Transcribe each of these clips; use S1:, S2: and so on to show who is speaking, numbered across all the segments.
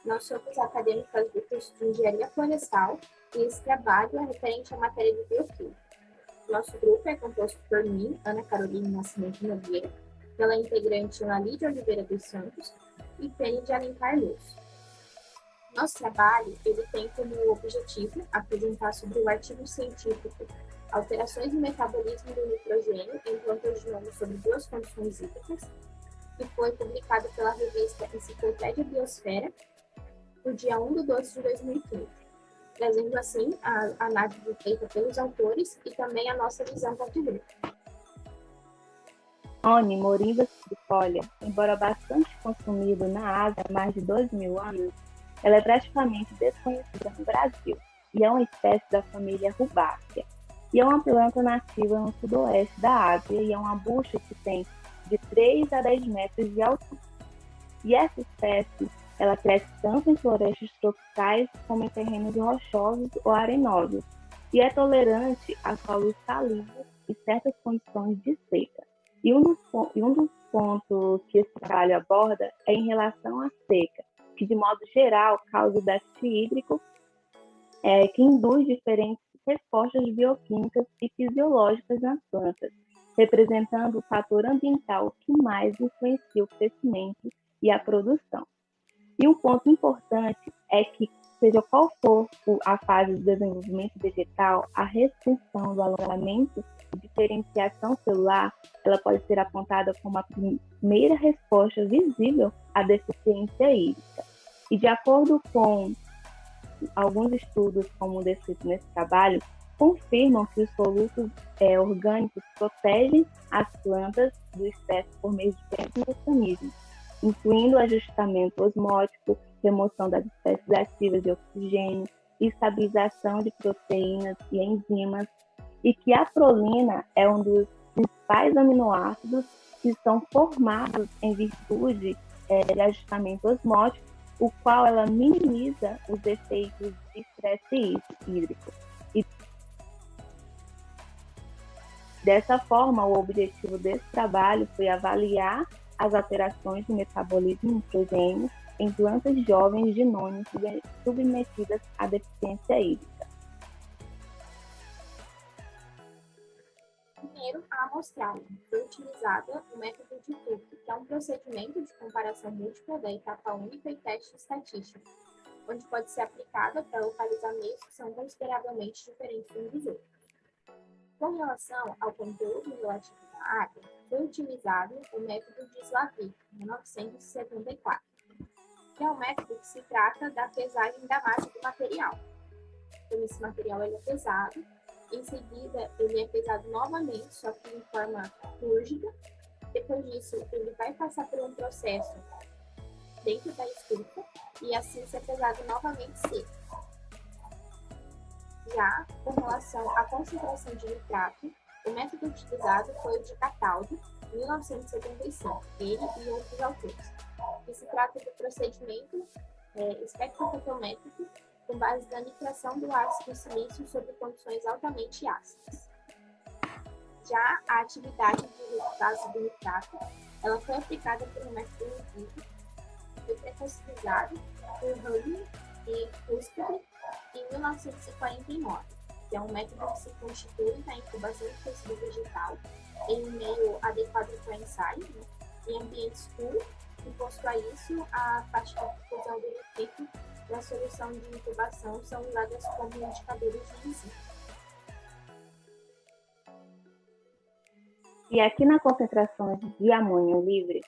S1: Nós somos acadêmicas do curso de Engenharia Florestal e esse trabalho é referente à matéria de bioquímica. Nosso grupo é composto por mim, Ana Carolina Nascimento Nogueira, pela integrante Ana Lídia Oliveira dos Santos e Penny de Alencar Luz. Nosso trabalho ele tem como objetivo apresentar sobre o artigo científico Alterações no metabolismo do nitrogênio em plantas de nome sobre duas condições hídricas, que foi publicado pela revista Enciclopédia Biosfera, no dia 1 de 12 de 2015, trazendo assim a análise feita pelos autores e também a nossa visão quanto grupo.
S2: Oni moringa citrifolia, embora bastante consumido na Ásia há mais de 2.000 anos, ela é praticamente desconhecida no Brasil e é uma espécie da família Rubácea. E é uma planta nativa no sudoeste da Ásia e é um arbusto que tem de 3 a 10 metros de altura. E essa espécie, ela cresce tanto em florestas tropicais como em terrenos rochosos ou arenosos e é tolerante a solos salinos e certas condições de seca. E um dos pontos que esse trabalho aborda é em relação à seca, que de modo geral causa o déficit hídrico, que induz diferentes respostas bioquímicas e fisiológicas nas plantas, representando o fator ambiental que mais influencia o crescimento e a produção. E um ponto importante é que, seja qual for a fase de desenvolvimento vegetal, a restrição do alongamento e diferenciação celular, ela pode ser apontada como a primeira resposta visível à deficiência hídrica. E de acordo com alguns estudos, como descrito nesse trabalho, confirmam que os solutos orgânicos protegem as plantas do estresse por meio de diversos mecanismos, incluindo o ajustamento osmótico, remoção das espécies ativas de oxigênio, estabilização de proteínas e enzimas, e que a prolina é um dos principais aminoácidos que são formados em virtude de ajustamento osmótico, o qual ela minimiza os efeitos de estresse hídrico. E dessa forma, o objetivo desse trabalho foi avaliar as alterações no metabolismo nitrogênio em plantas jovens de nônio submetidas à deficiência hídrica.
S1: Primeiro, a amostragem foi utilizada o método de Tuck, que é um procedimento de comparação múltipla da etapa única e teste estatístico, onde pode ser aplicada para localizar meios que são consideravelmente diferentes uns dos outros. Com relação ao conteúdo relativo da água, foi utilizado o método de Slavik, 1974, que é um método que se trata da pesagem da massa do material. Então, esse material ele é pesado. Em seguida, ele é pesado novamente, só que em forma túrgida. Depois disso, ele vai passar por um processo dentro da estufa e assim ser pesado novamente seco. Já com relação à concentração de nitrato, o método utilizado foi o de Cataldi, 1975, ele e outros autores, que se trata do procedimento espectrofotométrico com base na nitração do ácido silício sob condições altamente ácidas. Já a atividade de redutase do nitrato, ela foi aplicada por um método empírico, que foi preconceituado por Hughley e Kuskler em 1949, que é um método que se constitui na incubação de tecido vegetal em um meio adequado para ensaio, em ambiente escuro, e posto a isso, a taxa de difusão do nitrito da solução de incubação são usadas como indicadores de enzima.
S2: E aqui na concentração de amônio livre,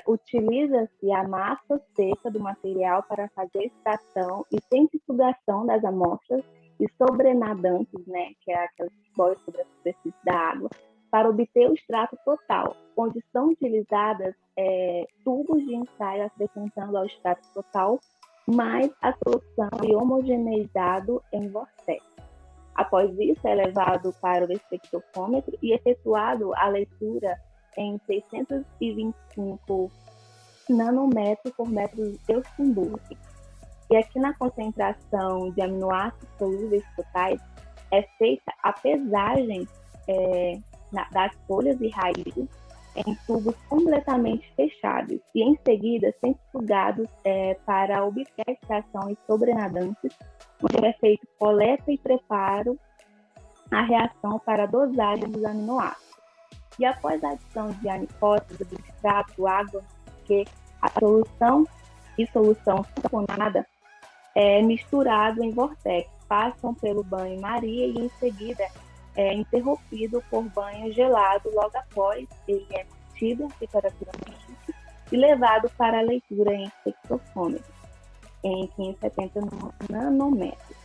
S2: utiliza-se a massa seca do material para fazer a extração e centrifugação das amostras e sobrenadantes, que é aquelas que boiam sobre a superfície da água, para obter o extrato total, onde são utilizadas tubos de ensaio acrescentando ao extrato total, mais a solução e homogeneizado em vortex. Após isso, é levado para o espectrofômetro e efetuado a leitura em 625 nanômetros por metro de Eustenburg. E aqui na concentração de aminoácidos solúveis totais, é feita a pesagem das folhas e raízes em tubos completamente fechados e, em seguida, centrifugados para obter a extração em sobrenadantes, onde é feito coleta e preparo a reação para a dosagem dos aminoácidos. E após a adição de anicótico, do extrato, água, que a solução tamponada é misturado em vortex, passam pelo banho-maria e em seguida é interrompido por banho gelado logo após ele é mantido a temperatura ambiente e levado para a leitura em espectrofômetro em 570 nanômetros,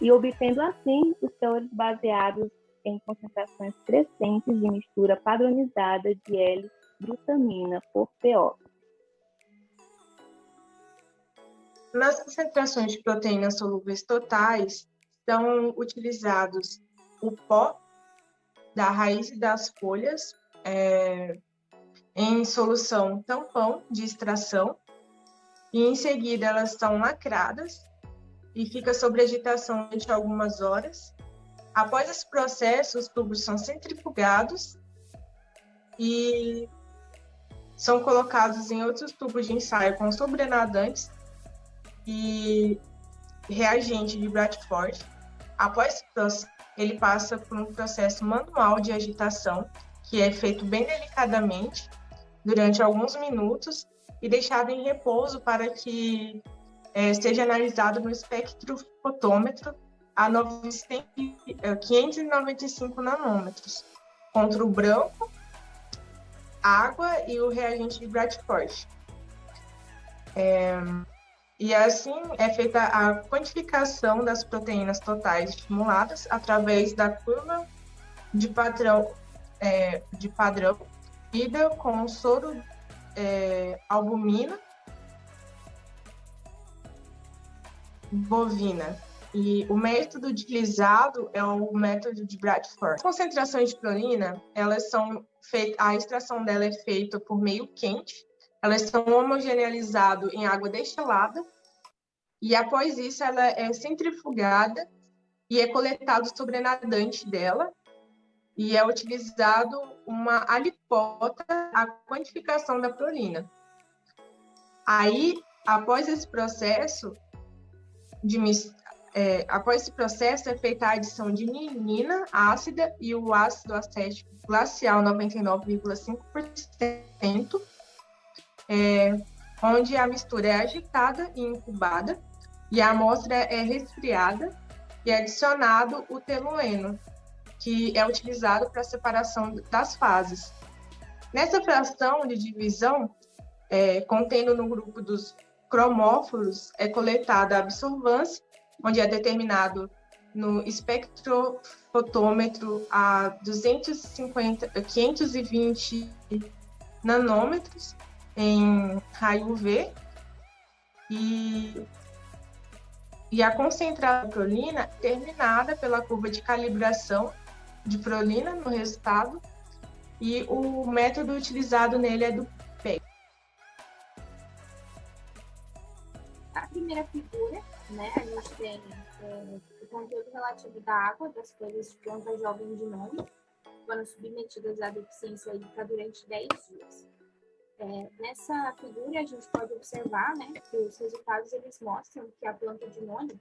S2: e obtendo assim os teores baseados em concentrações crescentes de mistura padronizada de L-glutamina por PO.
S3: Nas concentrações de proteínas solúveis totais, são utilizados o pó da raiz e das folhas em solução tampão de extração, e em seguida elas são lacradas e fica sob agitação durante algumas horas. Após esse processo, os tubos são centrifugados e são colocados em outros tubos de ensaio com sobrenadantes e reagente de Bradford. Após esse processo, ele passa por um processo manual de agitação, que é feito bem delicadamente durante alguns minutos e deixado em repouso para que seja analisado no espectrofotômetro a 595 nanômetros, contra o branco, água e o reagente de Bradford. E assim é feita a quantificação das proteínas totais estimuladas através da curva de padrão ida com soro albumina bovina. E o método utilizado é o método de Bradford. As concentrações de prolina, a extração dela é feita por meio quente, elas são homogeneizadas em água destilada, e após isso ela é centrifugada e é coletado o sobrenadante dela, e é utilizado uma alíquota a quantificação da prolina. Aí, após esse processo é feita a adição de meionina ácida e o ácido acético glacial 99,5%, onde a mistura é agitada e incubada, e a amostra é resfriada e é adicionado o telueno, que é utilizado para a separação das fases. Nessa fração de divisão, contendo no grupo dos cromóforos, é coletada a absorvância, onde é determinado no espectrofotômetro a 520 nanômetros em raio UV, e a concentração de prolina terminada pela curva de calibração de prolina no resultado, e o método utilizado nele é do PEG.
S1: A primeira figura, né, a gente tem o conteúdo relativo da água das folhas de planta jovem de nome, foram submetidas à deficiência hídrica durante 10 dias. Nessa figura, a gente pode observar, né, que os resultados eles mostram que a planta de nome,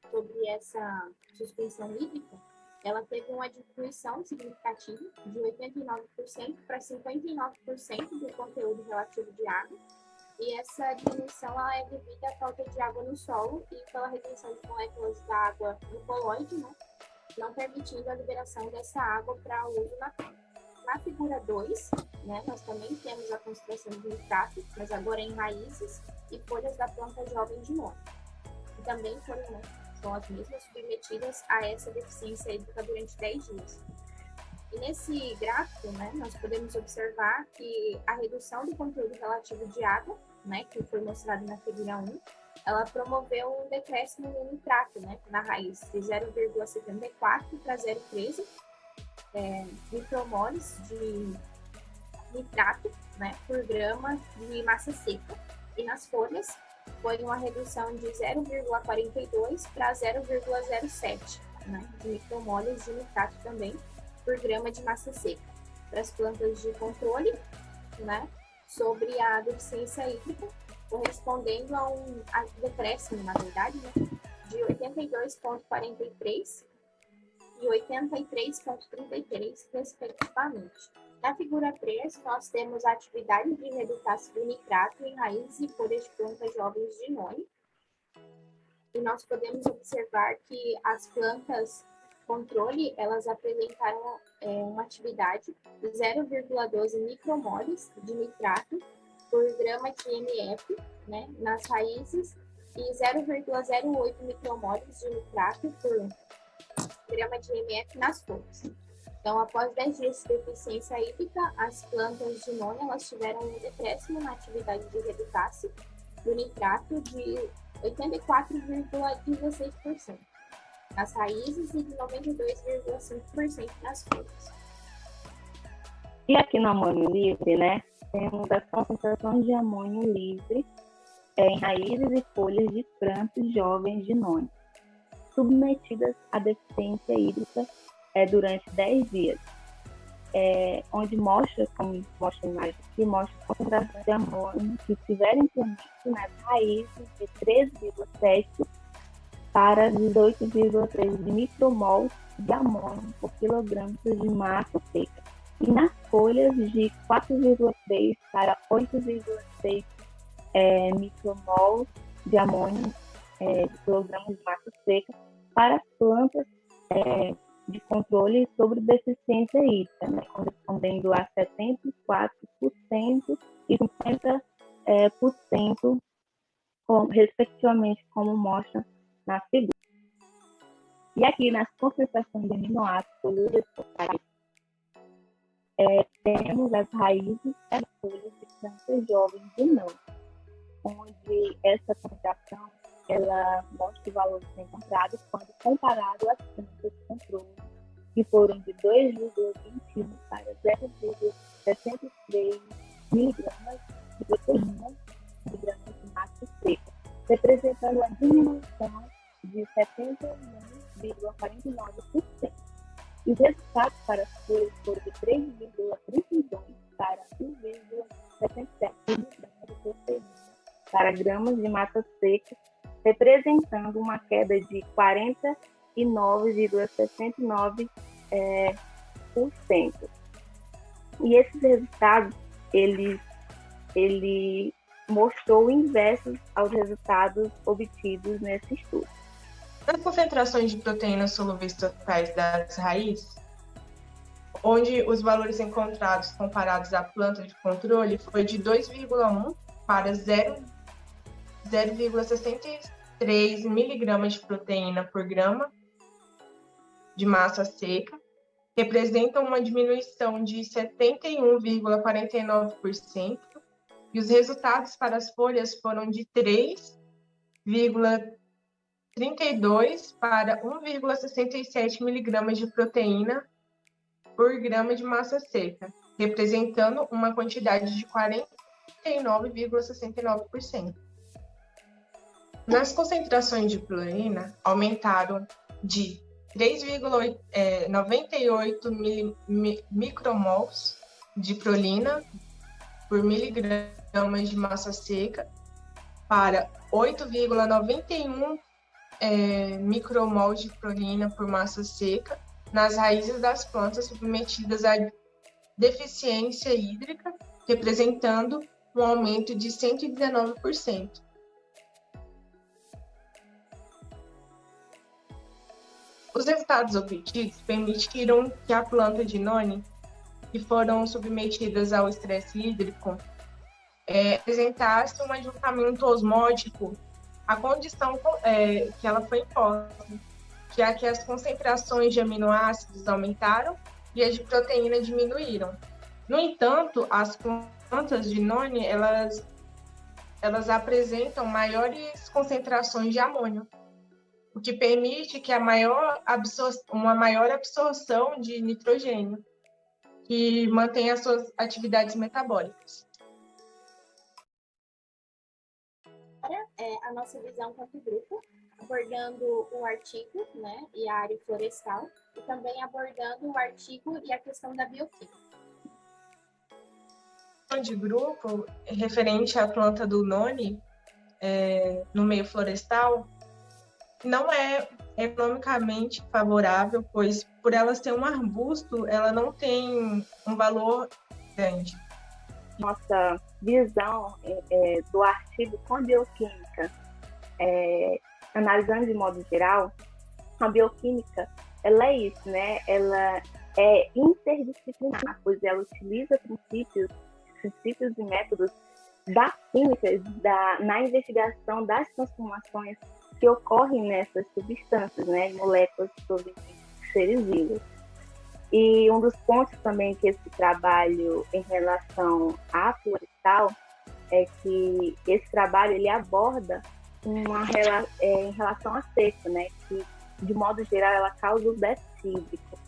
S1: sobre essa suspensão hídrica, ela teve uma diminuição significativa de 89% para 59% do conteúdo relativo de água, e essa diminuição ela é devido à falta de água no solo e pela retenção de moléculas da água no coloide, né, não permitindo a liberação dessa água para o uso na planta. Na figura 2, né, nós também temos a concentração de nitrato, mas agora em raízes e folhas da planta jovem de nome. E também são as mesmas submetidas a essa deficiência hídrica durante 10 dias. E nesse gráfico, né, nós podemos observar que a redução do conteúdo relativo de água, né, que foi mostrado na figura 1, ela promoveu um decréscimo no nitrato, né, na raiz, de 0,74 para 0,13 micromoles de nitrato, né, por grama de massa seca. E nas folhas, foi uma redução de 0,42 para 0,07, né, de micromoles de nitrato também, por grama de massa seca. para as plantas de controle, né, sobre a deficiência hídrica, correspondendo a um decréscimo, na verdade, né, de 82,43 e 83,33, respectivamente. Na figura 3, nós temos a atividade de redução do nitrato em raízes e folhas de plantas jovens de noni. E nós podemos observar que as plantas controle, elas apresentaram uma atividade de 0,12 micromoles de nitrato por grama de MF, né, nas raízes e 0,08 micromoles de nitrato por grama de MF nas folhas. Então, após 10 dias de deficiência hídrica, as plantas de noni, elas tiveram um decréscimo na atividade de redutácio do nitrato de 84,16% nas raízes e de 92,5% nas folhas.
S2: E aqui no amônio livre, né, temos as concentrações de amônio livre em raízes e folhas de plantas jovens de noni, submetidas à deficiência hídrica durante 10 dias, onde mostra, como mostra a imagem aqui, mostra a concentração de amônio que tiverem presente nas raízes de 13,7 para 18,3 micromol de amônio por quilograma de massa seca, e nas folhas de 4,3 para 8,6 micromol de amônio de quilograma de massa seca para plantas de controle sobre deficiência hídrica, né, correspondendo a 74% e 50%, respectivamente, como mostra na figura. E aqui nas concentrações de aminoácidos solubles temos as raízes e as folhas de plantas jovens de noni, onde essa concentração ela mostra o valor encontrado quando comparado às plantas de controle, que foram de 2,21 para 0,63 miligramas de proteína de gramas de massa seca, representando a diminuição de 71,49%. E os resultados para as folhas foram de 3,32 para 1,77 miligramas de proteína para gramas de massa seca, representando uma queda de 49,69%. E esses resultados, ele mostrou inversos aos resultados obtidos nesse estudo.
S3: Nas concentrações de proteínas solúveis totais das raízes, onde os valores encontrados comparados à planta de controle foi de 2,1 para 0,63 miligramas de proteína por grama de massa seca, representam uma diminuição de 71,49%, e os resultados para as folhas foram de 3,32 para 1,67 miligramas de proteína por grama de massa seca, representando uma quantidade de 49,69%. Nas concentrações de prolina, aumentaram de 3,98 micromols de prolina por miligramas de massa seca para 8,91 micromols de prolina por massa seca nas raízes das plantas submetidas à deficiência hídrica, representando um aumento de 119%. Os resultados obtidos permitiram que a planta de noni, que foram submetidas ao estresse hídrico, apresentasse um ajustamento osmótico à condição que ela foi imposta, que é que as concentrações de aminoácidos aumentaram e as de proteína diminuíram. No entanto, as plantas de noni, elas apresentam maiores concentrações de amônio, o que permite que uma maior absorção de nitrogênio, que mantém as suas atividades metabólicas.
S1: Agora, a nossa visão quanto grupo, abordando o artigo, né, e a área florestal, e também abordando o artigo e a questão da bioquímica.
S3: De grupo referente à planta do noni no meio florestal não é economicamente favorável, pois por ela ser um arbusto, ela não tem um valor grande.
S2: Nossa visão do artigo com a bioquímica, analisando de modo geral, a bioquímica, ela é isso, né? Ela é interdisciplinar, pois ela utiliza princípios e métodos da química na investigação das transformações que ocorrem nessas substâncias, né, em moléculas provenientes de seres vivos. E um dos pontos também que esse trabalho em relação à florestal é que esse trabalho ele aborda em relação à seca, né, que de modo geral ela causa o déficit hídrico,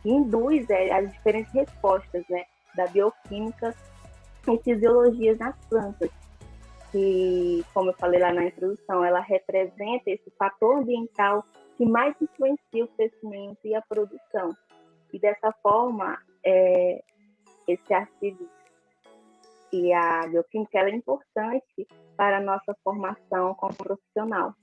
S2: e induz as diferentes respostas, né, da bioquímica e fisiologias nas plantas, que, como eu falei lá na introdução, ela representa esse fator ambiental que mais influencia o crescimento e a produção. E dessa forma, esse artigo e a bioquímica ela é importante para a nossa formação como profissional.